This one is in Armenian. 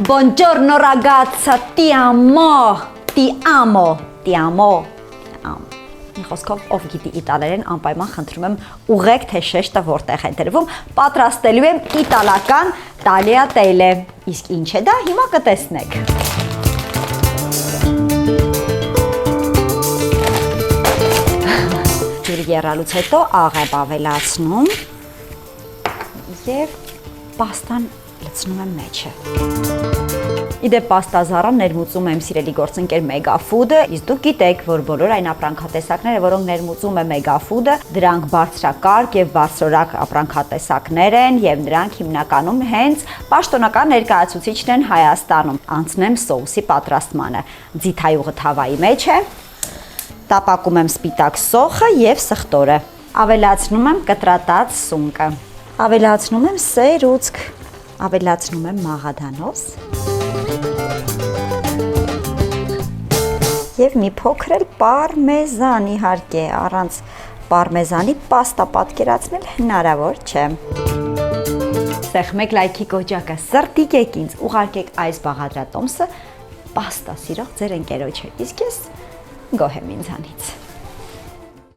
Buongiorno ragazza, ti amo, ti amo, ti amo. Մի խոսքով ով գիտի իտալերեն անպայման խնդրում եմ ուղեք թե շեշտը որտեղ է դրվում, պատրաստելու եմ իտալական տալիատելե, իսկ ինչ է դա, հիմա կտեսնեք։ Ջուրը եռալուց հետո աղ եմ ավելացնում և պաստան լցնում եմ մեջը։ Իդեպ պաստազառան ներմուծում եմ սիրելի գործընկեր Megafood-ը, իսկ դուք գիտեք, որ բոլոր այն ապրանքատեսակները, որոնք ներմուծում է Megafood-ը, դրանք բարձրակարգ եւ բարձրորակ ապրանքատեսակներ են եւ նրանք հիմնականում հենց պաշտոնական ներկայացուցիչն են Հայաստանում։ Անցնեմ սոուսի պատրաստմանը։ Ձիթայուղը թավայի մեջ է, տապակում եմ սպիտակ սոխը եւ սխտորը։ Ավելացնում եմ կտրատած սունկը։ Ավելացնում եմ սերուցք, ավելացնում եմ մաղադանոց և մի փոքր էլ պարմեզան, իհարկե, առանց պարմեզանի պաստա պատկերացնել հնարավոր չէ։ Սեղմեք լայքի կոճակը, սրտիկեք ինձ, ուղարկեք այս բաղադրատոմսը պաստա սիրող ձեր ընկերոջը, իսկ ես գոհ եմ ինձանից։